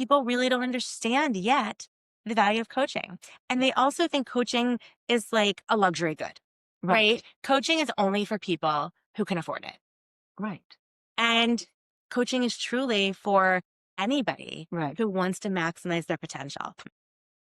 people really don't understand yet the value of coaching. And they also think coaching is like a luxury good, right? Right. Coaching is only for people who can afford it. Right. And coaching is truly for anybody Right. who wants to maximize their potential.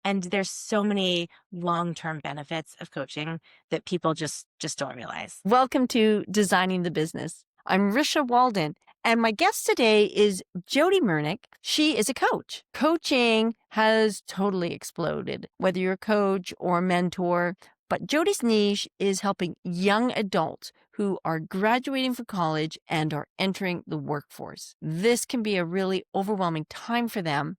And there's so many long-term benefits of coaching that people just don't realize. Welcome to Designing the Business. I'm Risha Walden, and my guest today is Jodi Murnick. She is a coach. Coaching has totally exploded, whether you're a coach or a mentor. But Jodi's niche is helping young adults who are graduating from college and are entering the workforce. This can be a really overwhelming time for them,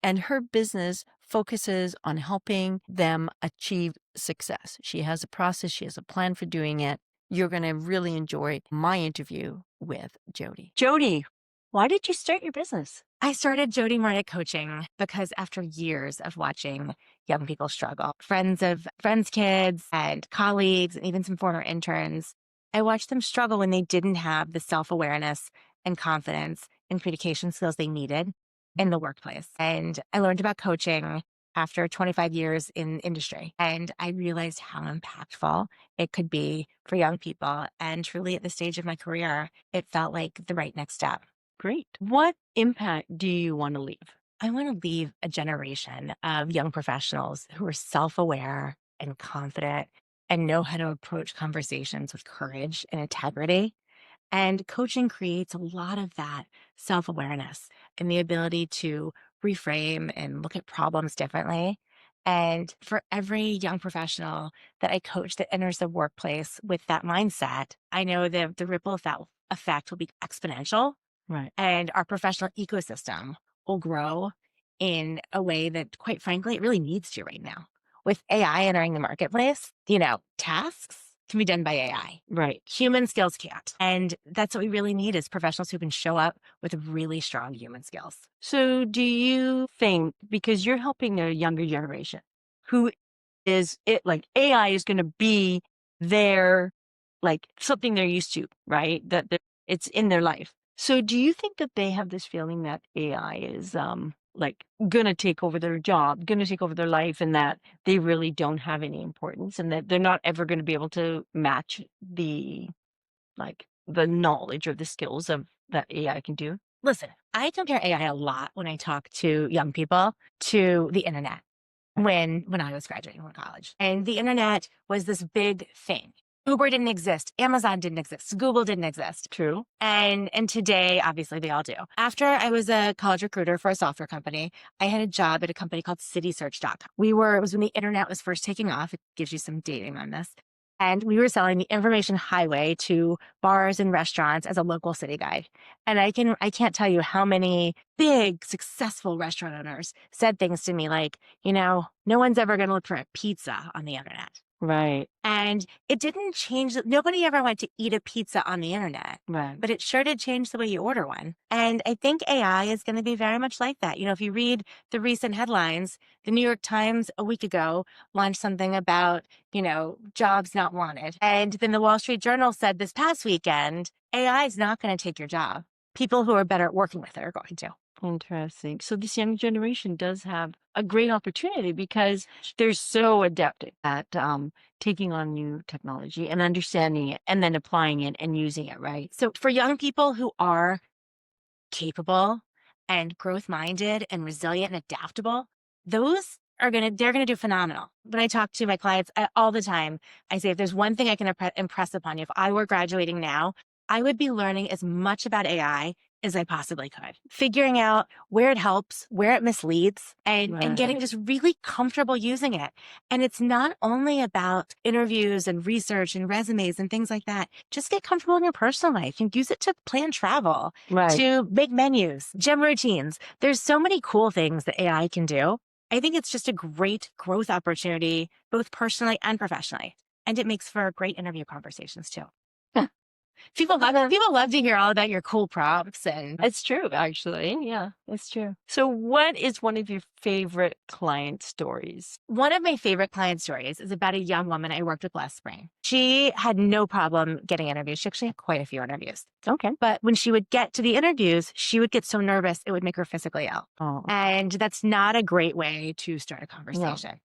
and her business focuses on helping them achieve success. She has a process, she has a plan for doing it. You're going to really enjoy my interview with Jodi. Jodi, why did you start your business? I started Jodi Murnick Coaching because after years of watching young people struggle, friends' kids and colleagues, and even some former interns, I watched them struggle when they didn't have the self-awareness and confidence and communication skills they needed in the workplace. And I learned about coaching after 25 years in industry. And I realized how impactful it could be for young people. And truly at this stage of my career, it felt like the right next step. Great. What impact do you want to leave? I want to leave a generation of young professionals who are self-aware and confident and know how to approach conversations with courage and integrity. And coaching creates a lot of that self-awareness and the ability to reframe and look at problems differently. And for every young professional that I coach that enters the workplace with that mindset, I know that the ripple effect will be exponential, Right. and our professional ecosystem will grow in a way that, quite frankly, it really needs to right now. With AI entering the marketplace, tasks can be done by AI. Right. Human skills can't. And that's what we really need is professionals who can show up with really strong human skills. So do you think, because you're helping a younger generation who is it like AI is going to be their, like something they're used to, right? It's in their life. So do you think that they have this feeling that AI is like going to take over their job, going to take over their life, and that they really don't have any importance, and that they're not ever going to be able to match the knowledge or the skills of that AI can do? Listen, I compare AI a lot when I talk to young people to the internet when I was graduating from college. And the internet was this big thing. Uber didn't exist. Amazon didn't exist. Google didn't exist. True. And today, obviously, they all do. After I was a college recruiter for a software company, I had a job at a company called citysearch.com. It was when the internet was first taking off. It gives you some dating on this. And we were selling the information highway to bars and restaurants as a local city guide. And I can't tell you how many big, successful restaurant owners said things to me like, no one's ever going to look for a pizza on the internet. Right. And it didn't change. Nobody ever went to eat a pizza on the internet, Right. but it sure did change the way you order one. And I think AI is going to be very much like that. If you read the recent headlines, the New York Times a week ago launched something about, jobs not wanted. And then the Wall Street Journal said this past weekend, AI is not going to take your job. People who are better at working with it are going to. Interesting. So this young generation does have a great opportunity because they're so adept at taking on new technology and understanding it and then applying it and using it, right? So for young people who are capable and growth-minded and resilient and adaptable, they're going to do phenomenal. When I talk to my clients all the time, I say, if there's one thing I can impress upon you, if I were graduating now, I would be learning as much about AI as I possibly could, figuring out where it helps, where it misleads, and getting just really comfortable using it. And it's not only about interviews and research and resumes and things like that. Just get comfortable in your personal life. You can use it to plan travel, to make menus, gym routines. There's so many cool things that AI can do. I think it's just a great growth opportunity, both personally and professionally. And it makes for great interview conversations too. People love to hear all about your cool prompts, and It's true, actually. Yeah, it's true. So, what is one of your favorite client stories? one of my favorite client stories is about a young woman I worked with last spring. She had no problem getting interviews. She actually had quite a few interviews. Okay. But when she would get to the interviews, she would get so nervous it would make her physically ill. Oh, And that's not a great way to start a conversation.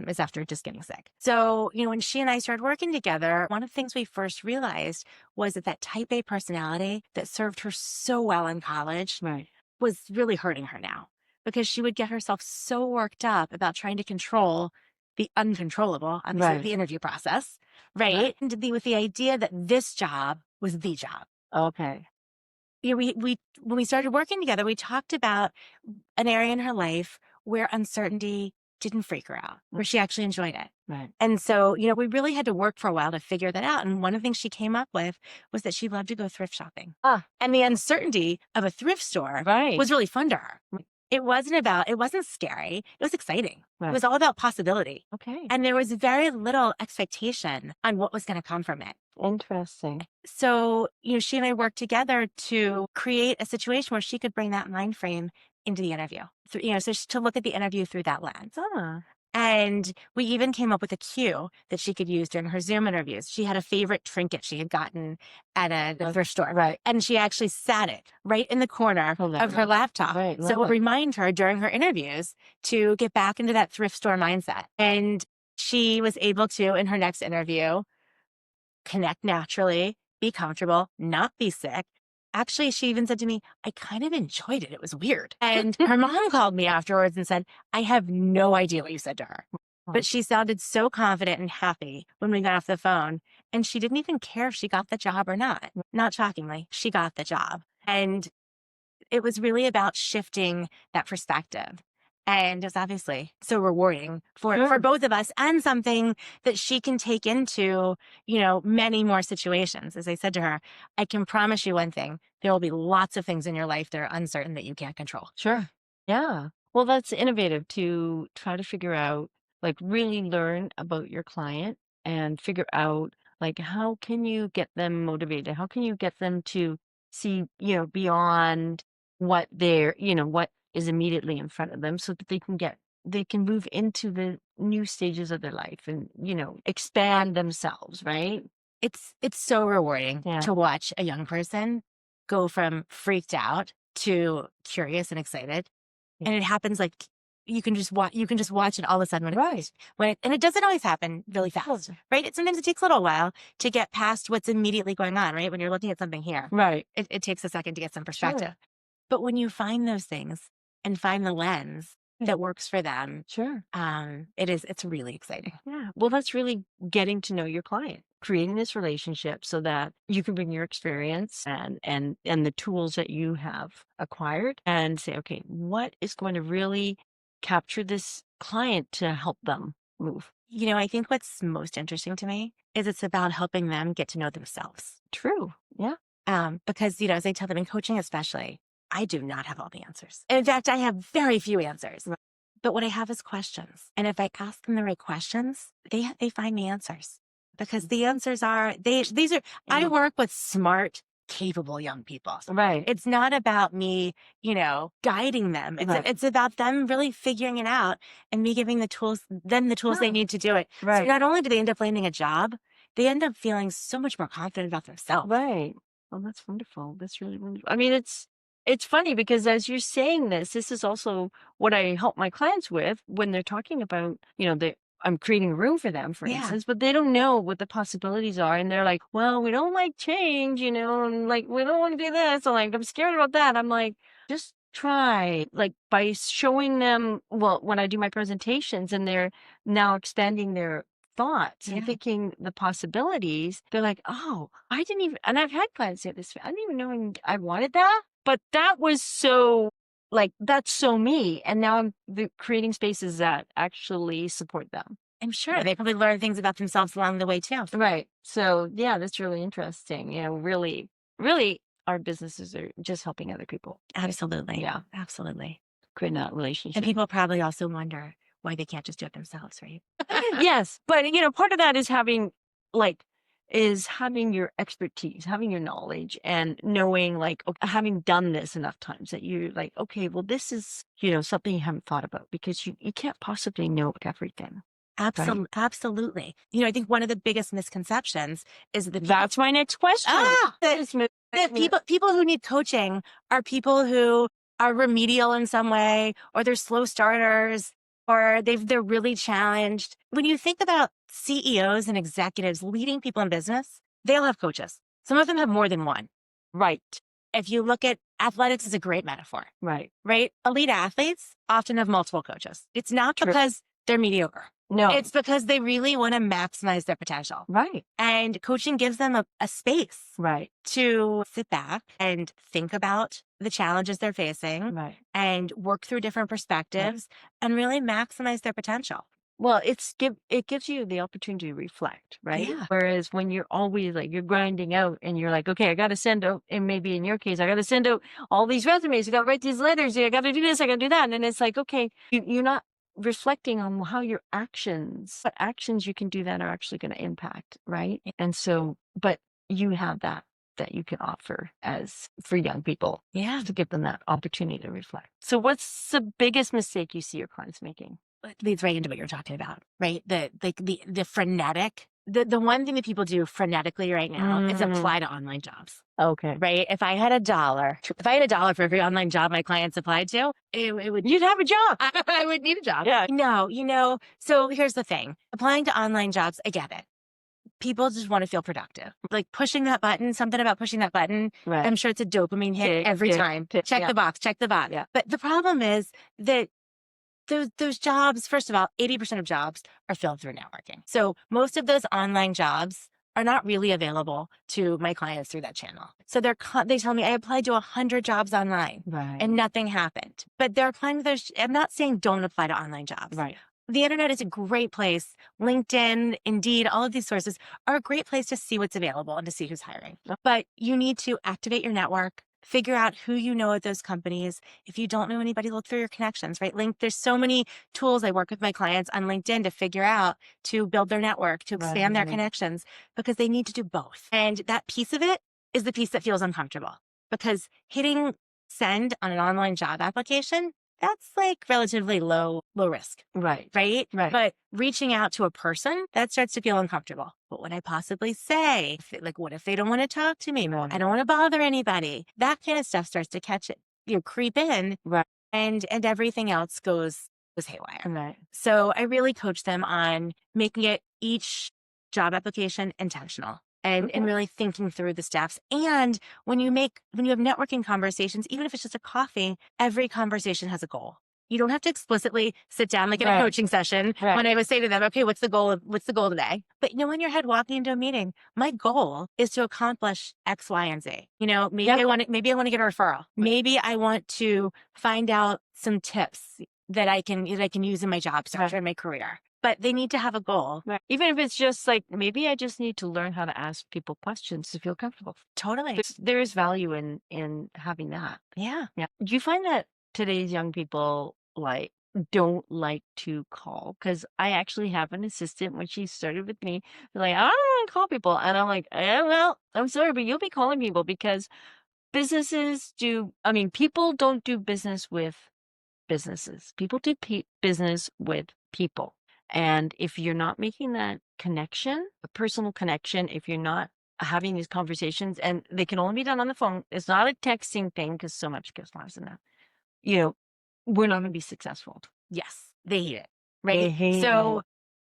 Is after just getting sick. So, when she and I started working together, one of the things we first realized was that type A personality that served her so well in college right. was really hurting her now, because she would get herself so worked up about trying to control the uncontrollable, obviously Right. the interview process, right? And with the idea that this job was the job. Okay. We when we started working together, we talked about an area in her life where uncertainty didn't freak her out, where she actually enjoyed it. Right. And so, we really had to work for a while to figure that out. And one of the things she came up with was that she loved to go thrift shopping. And the uncertainty of a thrift store Right. was really fun to her. It wasn't scary. It was exciting. It Right. was all about possibility. Okay. And there was very little expectation on what was going to come from it. Interesting. So, she and I worked together to create a situation where she could bring that mind frame into the interview. So, to look at the interview through that lens. And we even came up with a cue that she could use during her Zoom interviews. She had a favorite trinket she had gotten at a thrift store. Right. And she actually sat it right in the corner of her laptop. Right. So it would remind her during her interviews to get back into that thrift store mindset. And she was able to, in her next interview, connect naturally, be comfortable, not be sick. Actually, she even said to me, I kind of enjoyed it. It was weird. And her mom called me afterwards and said, I have no idea what you said to her. But she sounded so confident and happy when we got off the phone. And she didn't even care if she got the job or not. Not shockingly, she got the job. And it was really about shifting that perspective. And it's obviously so rewarding for both of us, and something that she can take into, many more situations. As I said to her, I can promise you one thing, there will be lots of things in your life that are uncertain that you can't control. Sure. Yeah. Well, that's innovative to try to figure out, like, really learn about your client and figure out, like, how can you get them motivated? How can you get them to see, beyond what what is immediately in front of them, so that they can move into the new stages of their life and, expand themselves, right? It's so rewarding Yeah. to watch a young person go from freaked out to curious and excited. Yeah. And it happens like you can just watch it all of a sudden and it doesn't always happen really fast, right? Sometimes it takes a little while to get past what's immediately going on, right? When you're looking at something here, Right. it takes a second to get some perspective. But when you find those things and find the lens that works for them, Sure. it's really exciting. Yeah. Well, that's really getting to know your client, creating this relationship so that you can bring your experience and the tools that you have acquired and say, okay, what is going to really capture this client to help them move? I think what's most interesting to me is it's about helping them get to know themselves. True. Yeah. Because, as I tell them in coaching especially, I do not have all the answers. In fact, I have very few answers. But what I have is questions. And if I ask them the right questions, they find me answers. Because the answers are, I work with smart, capable young people. Right. It's not about me, guiding them. It's about them really figuring it out and me giving them the tools they need to do it. Right. So not only do they end up landing a job, they end up feeling so much more confident about themselves. Right. Well, that's wonderful. That's really wonderful. I mean, it's funny because as you're saying this is also what I help my clients with when they're talking about, I'm creating a room for them, for instance, but they don't know what the possibilities are. And they're like, well, we don't like change, and like, we don't want to do this. I'm like, I'm scared about that. I'm like, just try, like, by showing them, well, when I do my presentations and they're now expanding their thoughts and thinking the possibilities, they're like, oh, I didn't even, and I've had clients say this, I didn't even know I wanted that, but that was so, like, that's so me. And now I'm creating spaces that actually support them. I'm sure they probably learn things about themselves along the way too. Right. So yeah, that's really interesting. Really, really, our businesses are just helping other people. Absolutely. Yeah. Absolutely. Creating that relationship. And people probably also wonder why they can't just do it themselves, right? Yes. But, part of that is having, like, is having your expertise, having your knowledge, and knowing, like, having done this enough times that you're like, okay, well, this is, something you haven't thought about, because you can't possibly know everything. Right. Absolutely. I think one of the biggest misconceptions is that That's my next question. that people who need coaching are people who are remedial in some way, or they're slow starters, or they're really challenged. When you think about CEOs and executives leading people in business, they all have coaches. Some of them have more than one. Right. If you look at athletics, is a great metaphor. Right. Right? Elite athletes often have multiple coaches. It's not True. because they're mediocre. No. It's because they really want to maximize their potential. Right. And coaching gives them a space Right. to sit back and think about the challenges they're facing, Right. and work through different perspectives, and really maximize their potential. Well, it gives you the opportunity to reflect, right? Yeah. Whereas when you're always like, you're grinding out and you're like, okay, I got to send out, and maybe in your case, I got to send out all these resumes, I got to write these letters, I got to do this, I got to do that. And then it's like, okay, you're not reflecting on what actions you can do that are actually going to impact, right? And so, but you have that you can offer as for young people, to give them that opportunity to reflect. So what's the biggest mistake you see your clients making? It leads right into what you're talking about, right? The frenetic, the one thing that people do frenetically right now is apply to online jobs. Okay. Right? If I had $1 for every online job my clients applied to, you'd have a job. I would need a job. Yeah. No, so here's the thing. Applying to online jobs, I get it. People just want to feel productive. Like pushing that button, something about pushing that button. Right. I'm sure it's a dopamine hit every time. Check the box, check the box. Yeah. But the problem is that those jobs, first of all, 80% of jobs are filled through networking. So most of those online jobs are not really available to my clients through that channel. So they tell me I applied to 100 jobs online, Right. and nothing happened. But they're applying to those. I'm not saying don't apply to online jobs. Right. The internet is a great place. LinkedIn, Indeed, all of these sources are a great place to see what's available and to see who's hiring. But you need to activate your network, figure out who you know at those companies. If you don't know anybody, look through your connections, right? There's so many tools. I work with my clients on LinkedIn to figure out, to build their network, to expand their connections, because they need to do both. And that piece of it is the piece that feels uncomfortable, because hitting send on an online job application, that's like relatively low risk. Right. Right? Right. But reaching out to a person, that starts to feel uncomfortable. What would I possibly say? What if they don't want to talk to me? Right. I don't want to bother anybody. That kind of stuff starts to catch it, creep in. Right. And everything else goes haywire. Right. So I really coach them on making it each job application intentional. And really thinking through the steps. And when you have networking conversations, even if it's just a coffee, every conversation has a goal. You don't have to explicitly sit down like in a coaching session when I would say to them, okay, what's the goal today? But in your head walking into a meeting, my goal is to accomplish X, Y, and Z. Maybe I want to get a referral. Maybe I want to find out some tips that I can use in my job search or in my career. But they need to have a goal. Right. Even if it's just like, maybe I just need to learn how to ask people questions to feel comfortable. Totally. There is value in having that. Yeah. Yeah. Do you find that today's young people don't like to call? Because I actually have an assistant, when she started with me, like, I don't want to call people. And I'm like, well, I'm sorry, but you'll be calling people, because people don't do business with businesses. People do business with people. And if you're not making that connection, a personal connection, if you're not having these conversations, and they can only be done on the phone, it's not a texting thing, because so much gets lost in that, we're not going to be successful. Yes, they hate it, right? They hate so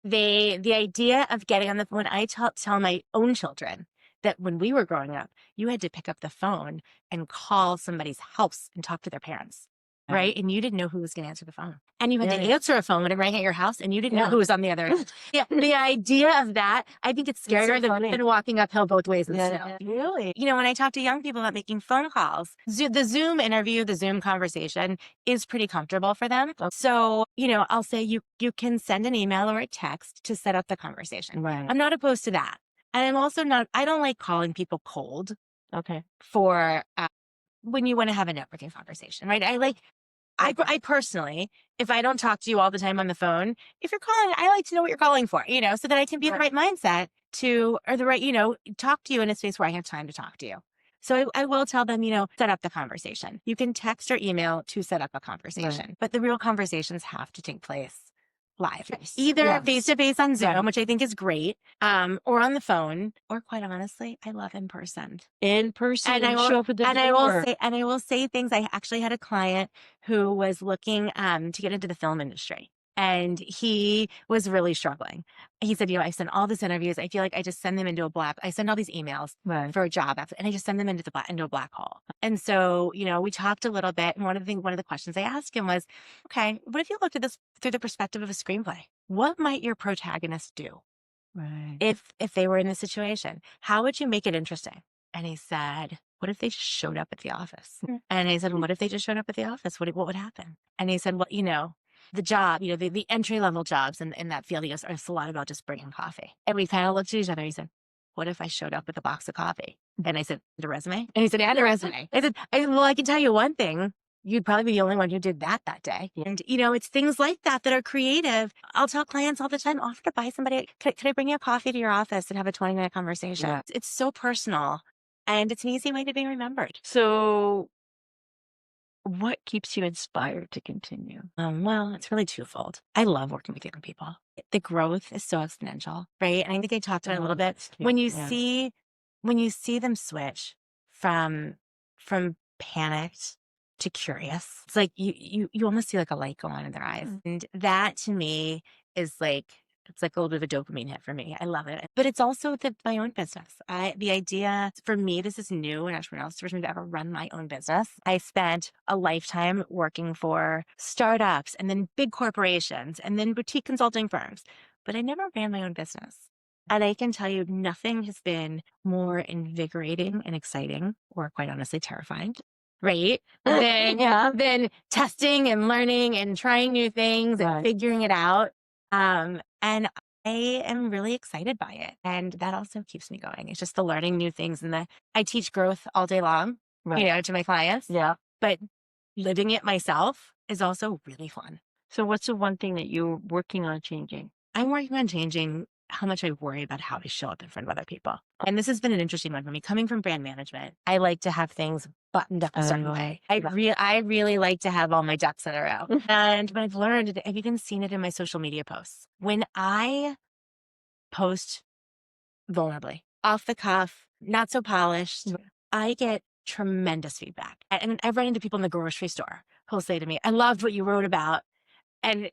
the idea of getting on the phone, I tell my own children that when we were growing up, you had to pick up the phone and call somebody's house and talk to their parents. Right. And you didn't know who was going to answer the phone. And you had to answer a phone when it rang at your house, and you didn't know who was on the other end. The idea of that, I think it's scarier than walking uphill both ways in the snow. Really? When I talk to young people about making phone calls, the Zoom interview, the Zoom conversation is pretty comfortable for them. So, I'll say you can send an email or a text to set up the conversation. Right. I'm not opposed to that. And I'm also I don't like calling people cold. Okay. For when you want to have a networking conversation, right? I personally, if I don't talk to you all the time on the phone, if you're calling, I like to know what you're calling for, so that I can be in the right mindset to, or the right, talk to you in a space where I have time to talk to you. So I will tell them, set up the conversation. You can text or email to set up a conversation, but the real conversations have to take place live, either face to face on Zoom, which I think is great, or on the phone, or quite honestly, I love in person. And I will show up at the door. And I will say things. I actually had a client who was looking to get into the film industry. And he was really struggling. He said, I send all these interviews. I feel like I just send them into a black. I send all these emails for a job, and I just send them into a black hole. And so, we talked a little bit. And one of the questions I asked him was, okay, what if you looked at this through the perspective of a screenplay? What might your protagonist do if they were in this situation? How would you make it interesting? And he said, what if they just showed up at the office? And I said, what if they just showed up at the office? What would happen? And he said, well, the job, the entry-level jobs in that field, it's a lot about just bringing coffee. And we kind of looked at each other. He said, what if I showed up with a box of coffee? And I said, the resume? And he said, and a resume. I said, well, I can tell you one thing. You'd probably be the only one who did that day. And, it's things like that are creative. I'll tell clients all the time, offer to buy somebody. Can I bring you a coffee to your office and have a 20-minute conversation? Yeah. It's so personal. And it's an easy way to be remembered. So what keeps you inspired to continue? Well, it's really twofold. I love working with young people. The growth is so exponential, right? And I think I talked about it a little bit. When you see them switch from panicked to curious, it's like you almost see like a light go on in their eyes. And that to me is like, it's like a little bit of a dopamine hit for me. I love it. But it's also my own business. The idea for me, this is new and entrepreneurial. It's the first time to ever run my own business. I spent a lifetime working for startups and then big corporations and then boutique consulting firms, but I never ran my own business. And I can tell you nothing has been more invigorating and exciting, or quite honestly, terrifying, right? Than testing and learning and trying new things and figuring it out. And I am really excited by it. And that also keeps me going. It's just the learning new things. And I teach growth all day long, to my clients. Yeah. But living it myself is also really fun. So what's the one thing that you're working on changing? I'm working on changing how much I worry about how I show up in front of other people. And this has been an interesting one for me. Coming from brand management, I like to have things buttoned up a certain way. I really like to have all my ducks in a row. And what I've learned, I've even seen it in my social media posts. When I post vulnerably, off the cuff, not so polished, I get tremendous feedback. And I've run into people in the grocery store who'll say to me, I loved what you wrote about. And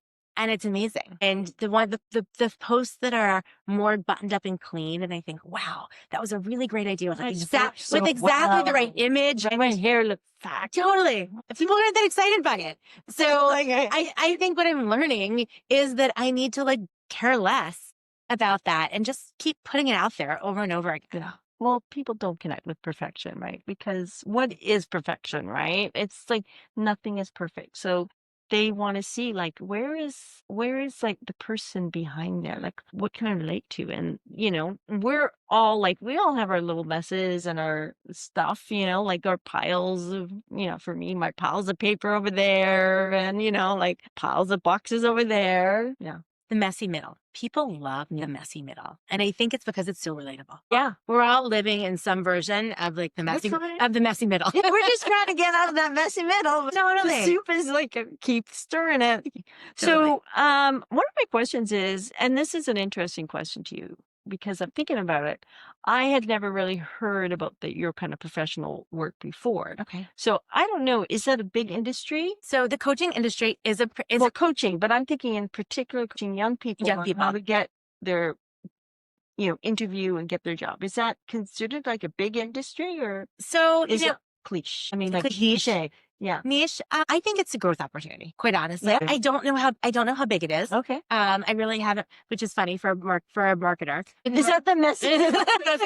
it's amazing. And the posts that are more buttoned up and clean, and I think, wow, that was a really great idea with exactly the right image. My hair looks fat. Totally. People aren't that excited by it. So I think what I'm learning is that I need to care less about that and just keep putting it out there over and over again. Yeah. Well, people don't connect with perfection, right? Because what is perfection, right? It's like nothing is perfect. So they want to see where is the person behind there? What can I relate to? And we're all we all have our little messes and our stuff, our piles of, for me, my piles of paper over there and piles of boxes over there. Yeah. The messy middle. People love the messy middle. And I think it's because it's so relatable. Yeah. We're all living in some version of the messy middle. Yeah, we're just trying to get out of that messy middle. Totally. The soup is keep stirring it. Totally. So one of my questions is, and this is an interesting question to you, because I'm thinking about it. I had never really heard about your kind of professional work before. Okay. So I don't know, is that a big industry? So the coaching industry is coaching, but I'm thinking in particular coaching young people how to get their interview and get their job. Is that considered a big industry, or is it cliche? I mean, cliche. Yeah. Niche. I think it's a growth opportunity, quite honestly. Yeah. I don't know how big it is. Okay. I really haven't, which is funny for a marketer. Is that the messy? Did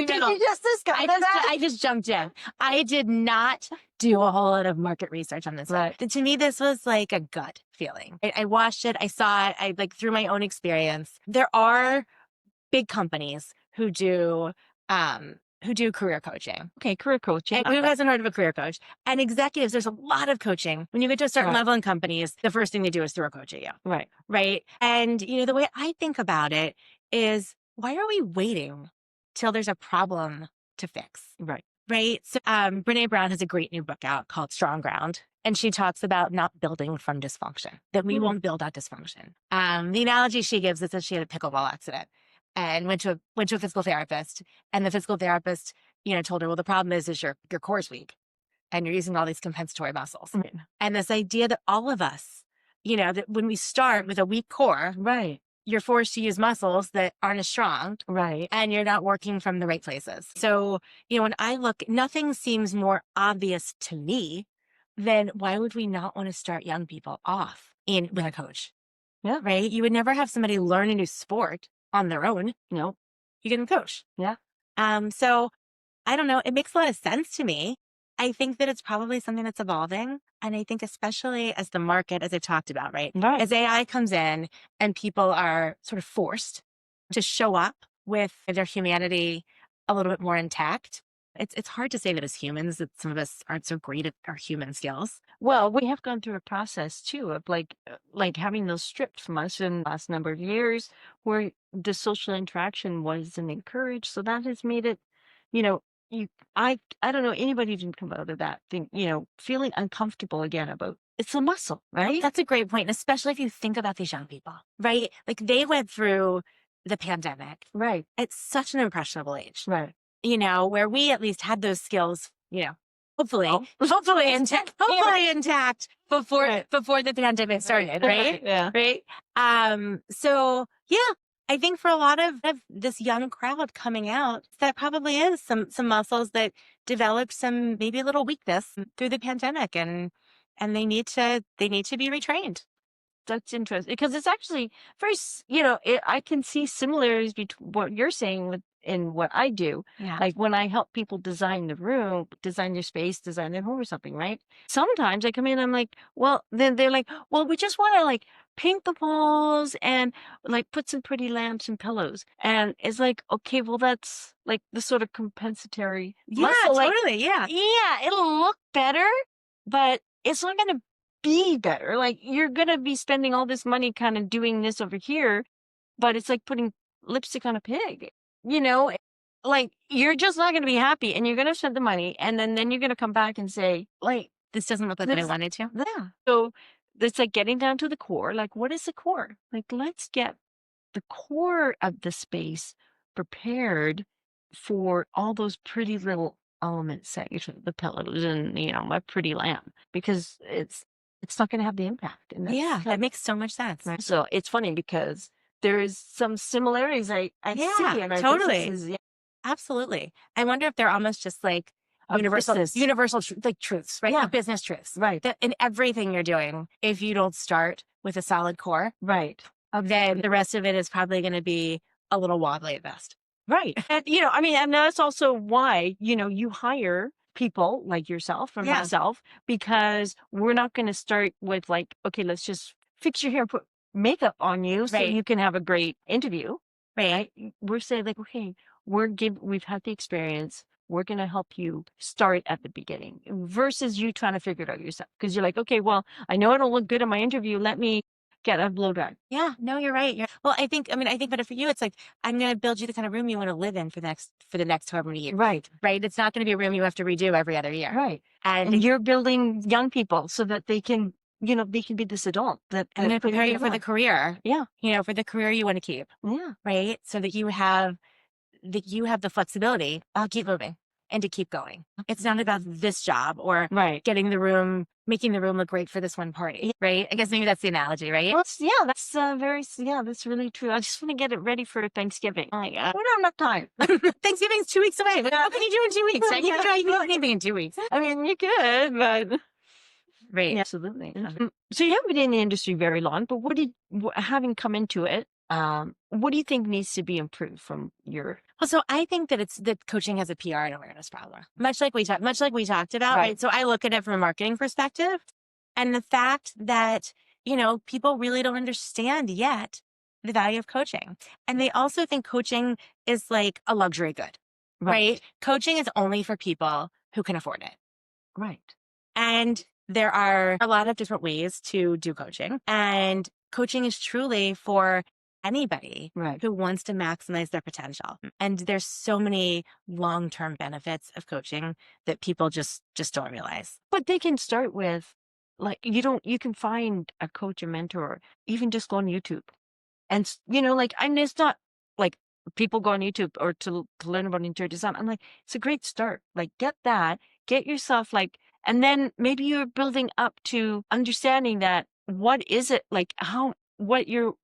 you just discuss that? I just jumped in. I did not do a whole lot of market research on this. Right. To me, this was like a gut feeling. I watched it. I saw it. I through my own experience. There are big companies who do career coaching. Okay, career coaching. Who hasn't heard of a career coach? And executives, there's a lot of coaching. When you get to a certain level in companies, the first thing they do is throw a coach at you. Right. Right. And, the way I think about it is, why are we waiting till there's a problem to fix. Right. Right. So Brene Brown has a great new book out called Strong Ground. And she talks about not building from dysfunction, that we won't build out dysfunction. The analogy she gives is that she had a pickleball accident and went to a physical therapist. And the physical therapist, told her, well, the problem is your core is weak and you're using all these compensatory muscles. Right. And this idea that all of us, that when we start with a weak core, Right. you're forced to use muscles that aren't as strong. Right. And you're not working from the right places. So, when I look, nothing seems more obvious to me than why would we not want to start young people off with a coach? Yeah. Right? You would never have somebody learn a new sport on their own. No. You get a coach. Yeah. So I don't know. It makes a lot of sense to me. I think that it's probably something that's evolving. And I think especially as the market, as I talked about, right? Right. As AI comes in and people are sort of forced to show up with their humanity a little bit more intact. It's hard to say that as humans that some of us aren't so great at our human skills. Well, we have gone through a process too of like having those stripped from us in the last number of years where the social interaction wasn't encouraged. So that has made it, I don't know anybody who didn't come out of that thing, feeling uncomfortable again about it's a muscle, right? That's a great point. And especially if you think about these young people, right? Like they went through the pandemic. Right. At such an impressionable age. Right. Where we at least had those skills, hopefully, Oh. hopefully intact before the pandemic started, right? Yeah. Right. So yeah, I think for a lot of this young crowd coming out, that probably is some muscles that developed some maybe a little weakness through the pandemic, and they need to be retrained. That's interesting because it's actually very, I can see similarities between what you're saying in what I do. Yeah. Like when I help people design the room, design their space, design their home or something, right? Sometimes I come in, I'm like, well, then they're like, well, we just want to like paint the walls and like put some pretty lamps and pillows. And it's like, okay, well, that's like the sort of compensatory. Yeah, muscle, like, totally. Yeah. yeah, it'll look better, but it's not going to be better. Like you're going to be spending all this money kind of doing this over here, but it's like putting lipstick on a pig, like you're just not going to be happy and you're going to spend the money. And then you're going to come back and say, like, this doesn't look like what I wanted to. Yeah. So it's like getting down to the core. Like, what is the core? Like, let's get the core of the space prepared for all those pretty little elements that the pillows and, a pretty lamp, because it's not going to have the impact. And Yeah, that makes so much sense. Right. So it's funny because there is some similarities I see in our totally. businesses. Yeah. Absolutely. I wonder if they're almost just like universal like truths, right? Yeah. Like business truths. Right. That in everything you're doing, if you don't start with a solid core, Right. then the rest of it is probably going to be a little wobbly at best. Right. And, and that's also why, you hire people like yourself or myself, because we're not going to start with like, okay, let's just fix your hair, put makeup on you so you can have a great interview. Right. We're saying like, okay, we've had the experience. We're going to help you start at the beginning versus you trying to figure it out yourself. Because you're like, okay, well, I know it'll look good in my interview. Let me get a blow dry. Yeah, no, you're right. Well, I think better for you. It's like, I'm going to build you the kind of room you want to live in for the next however many years. Right. Right. It's not going to be a room you have to redo every other year. Right. And you're building young people so that they can, they can be this adult that I'm going to prepare you for the career. Yeah. For the career you want to keep. Yeah. Right. So that you have the flexibility. I'll keep moving and to keep going. It's not about this job or making the room look great for this one party, right? I guess maybe that's the analogy, right? Well, that's really true. I just want to get it ready for Thanksgiving. We don't have enough time. Thanksgiving's 2 weeks away. What can you do in 2 weeks? You can do anything in 2 weeks. I mean, you could, but right. Yeah, absolutely. So you haven't been in the industry very long, but having come into it, what do you think needs to be improved from your? Well, so I think that coaching has a PR and awareness problem, much like we talked about, right? So I look at it from a marketing perspective, and the fact that people really don't understand yet the value of coaching, and they also think coaching is like a luxury good, right? Coaching is only for people who can afford it, right? And there are a lot of different ways to do coaching, and coaching is truly for anybody Right. who wants to maximize their potential. And there's so many long-term benefits of coaching that people just don't realize. But they can start with, like, you can find a coach, a mentor, even just go on YouTube. And, like, I mean, it's not like people go on YouTube or to learn about interior design. I'm like, it's a great start. Like, get that, get yourself like, and then maybe you're building up to understanding that what is it like, what are you,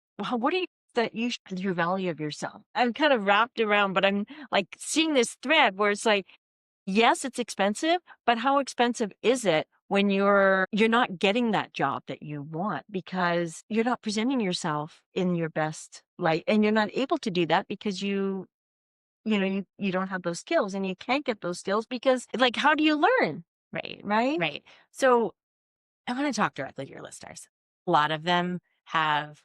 that you, your value of yourself. I'm kind of wrapped around, but I'm like seeing this thread where it's like, yes, it's expensive, but how expensive is it when you're not getting that job that you want because you're not presenting yourself in your best light, and you're not able to do that because you don't have those skills, and you can't get those skills because, like, how do you learn? Right. Right? Right. So I want to talk directly to your listeners. A lot of them have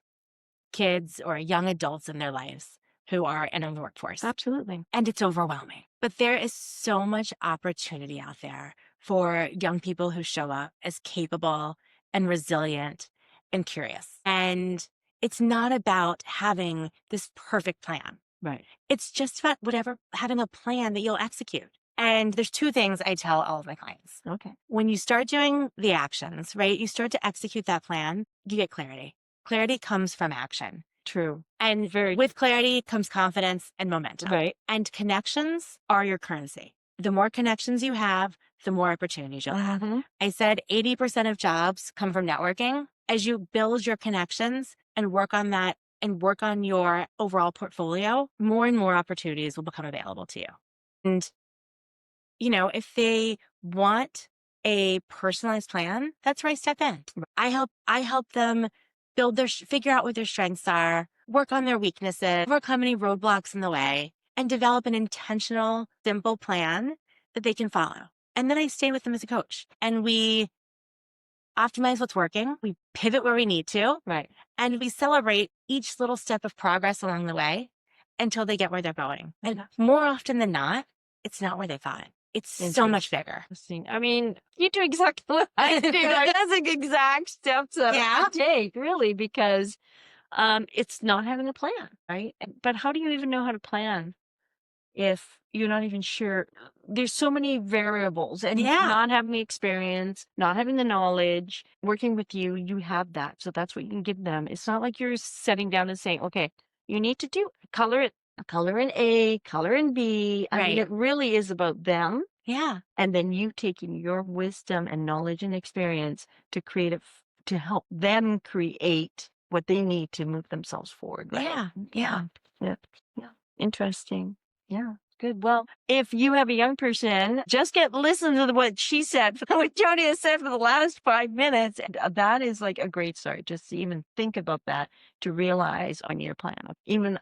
kids or young adults in their lives who are entering the workforce. Absolutely. And it's overwhelming. But there is so much opportunity out there for young people who show up as capable and resilient and curious. And it's not about having this perfect plan. Right. It's just about having a plan that you'll execute. And there's two things I tell all of my clients. Okay. When you start doing the actions, right, you start to execute that plan, you get clarity. Clarity comes from action. True. And with clarity comes confidence and momentum. Right. And connections are your currency. The more connections you have, the more opportunities you'll have. I said 80% of jobs come from networking. As you build your connections and work on that and work on your overall portfolio, more and more opportunities will become available to you. And, if they want a personalized plan, that's where I step in. I help them figure out what their strengths are, work on their weaknesses, overcome any roadblocks in the way, and develop an intentional, simple plan that they can follow. And then I stay with them as a coach, and we optimize what's working. We pivot where we need to. Right. And we celebrate each little step of progress along the way until they get where they're going. And more often than not, it's not where they thought. It's so much bigger. I mean, you do exactly what I do. That's like exact steps that I take, really, because it's not having a plan, right? But how do you even know how to plan if you're not even sure? There's so many variables, and not having the experience, not having the knowledge. Working with you, you have that. So that's what you can give them. It's not like you're sitting down and saying, okay, you need to do color in A, color in B. I mean, it really is about them. Yeah. And then you taking your wisdom and knowledge and experience to create it, to help them create what they need to move themselves forward. Right? Yeah. Interesting. Yeah. Good. Well, if you have a young person, just listen to what she said, what Jodi has said for the last 5 minutes. That is like a great start. Just to even think about that, to realize on your plan, even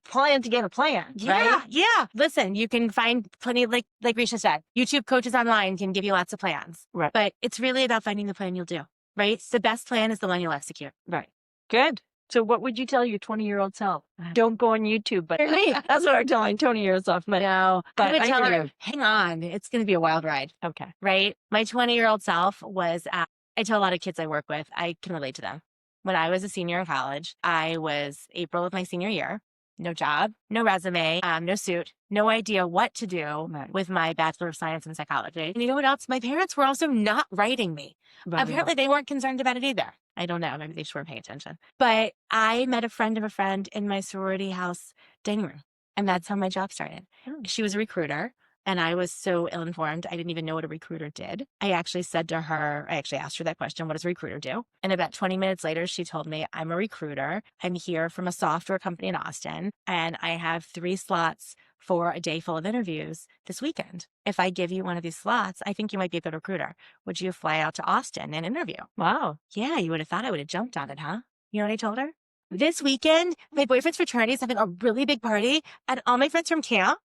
plan to get a plan. Yeah. Right? Yeah. Listen, you can find plenty, like Risha said, YouTube coaches online can give you lots of plans. Right. But it's really about finding the plan you'll do. Right. The best plan is the one you'll execute. Right. Good. So what would you tell your 20-year-old self? Don't go on YouTube, but that's what I'm telling 20-year-old self. But no, I would tell her, hang on, it's going to be a wild ride. Okay. Right? My 20-year-old self was, I tell a lot of kids I work with, I can relate to them. When I was a senior in college, I was April of my senior year. No job, no resume, no suit, no idea what to do with my Bachelor of Science in Psychology. And you know what else? My parents were also not writing me. Apparently, they weren't concerned about it either. I don't know. Maybe they just weren't paying attention. But I met a friend of a friend in my sorority house dining room. And that's how my job started. She was a recruiter. And I was so ill-informed, I didn't even know what a recruiter did. I actually asked her that question, what does a recruiter do? And about 20 minutes later, she told me, I'm a recruiter. I'm here from a software company in Austin, and I have 3 slots for a day full of interviews this weekend. If I give you one of these slots, I think you might be a good recruiter. Would you fly out to Austin and interview? Wow. Yeah, you would have thought I would have jumped on it, huh? You know what I told her? This weekend, my boyfriend's fraternity is having a really big party, and all my friends from camp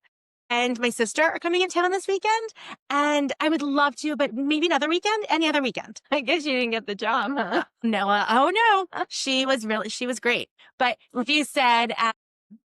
and my sister are coming in town this weekend, and I would love to, but maybe another weekend, any other weekend. I guess you didn't get the job, huh? No, oh no, she was great. But she said,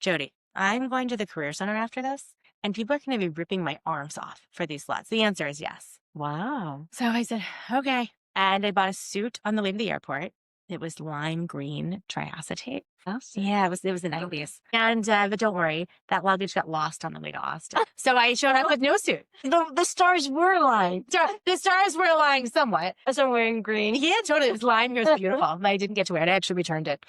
Jodi, I'm going to the Career Center after this, and people are going to be ripping my arms off for these slots. The answer is yes. Wow. So I said, okay. And I bought a suit on the way to the airport. It was lime green triacetate. That's Yeah, it was the 90s. And but don't worry, that luggage got lost on the way to Austin. So I showed up with no suit. the stars were aligned. The stars were aligning somewhat. As I'm wearing green. Yeah, totally. It was lime. It was beautiful. But I didn't get to wear it. I actually returned it.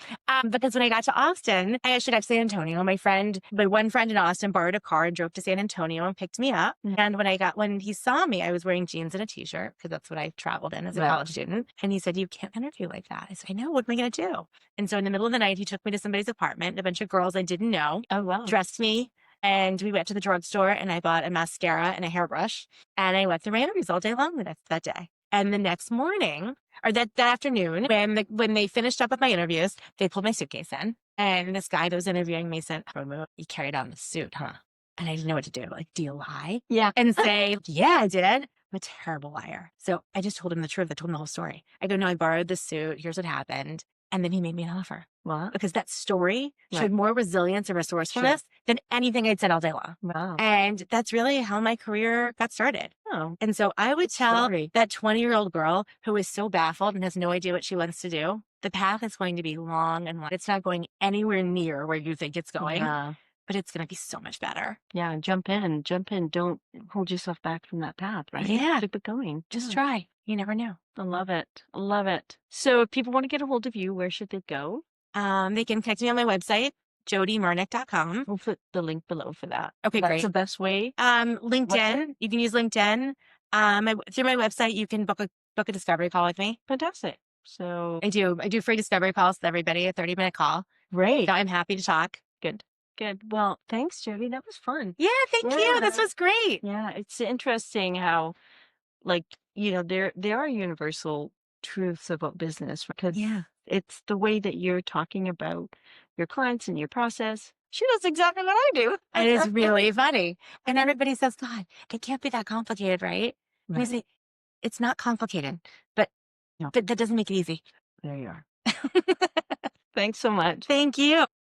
Because when I got to Austin, I actually got to San Antonio. My one friend in Austin borrowed a car and drove to San Antonio and picked me up. And when he saw me, I was wearing jeans and a t-shirt because that's what I traveled in as a college student. And he said, "You can't interview like that." I said, "I know. What am I going to do?" And so in the middle of the night, he took me to somebody's apartment. A bunch of girls I didn't know dressed me. And we went to the drugstore and I bought a mascara and a hairbrush. And I went through my interviews all day long that day. And the next morning, or that afternoon, when they finished up with my interviews, they pulled my suitcase in. And this guy that was interviewing me said, "You carried on the suit, huh?" And I didn't know what to do. Like, do you lie? Yeah. And say, "Yeah, I did." I'm a terrible liar. So I just told him the truth. I told him the whole story. I go, "No, I borrowed the suit. Here's what happened." And then he made me an offer. Wow. Because that story showed more resilience and resourcefulness than anything I'd said all day long. Wow. And that's really how my career got started. Oh. And so I would tell that 20-year-old girl who is so baffled and has no idea what she wants to do, the path is going to be long and long. It's not going anywhere near where you think it's going, but it's going to be so much better. Yeah, jump in. Don't hold yourself back from that path, right? Yeah. Keep it going. Just try. You never know. I love it. I love it. So if people want to get a hold of you, where should they go? They can connect me on my website, jodimurnick.com. We'll put the link below for that. Okay, That's great. the best way. LinkedIn. You can use LinkedIn. Through my website, you can book a discovery call with me. Fantastic. So I do free discovery calls with everybody, a 30-minute call. Great. So I'm happy to talk. Good. Well, thanks, Jodi. That was fun. Yeah, thank you. This was great. Yeah, it's interesting how, there are universal truths about business because it's the way that you're talking about your clients and your process. She does exactly what I do. It is really funny. And everybody says, "God, it can't be that complicated, right?" And I say, it's not complicated, but that doesn't make it easy. There you are. Thanks so much. Thank you.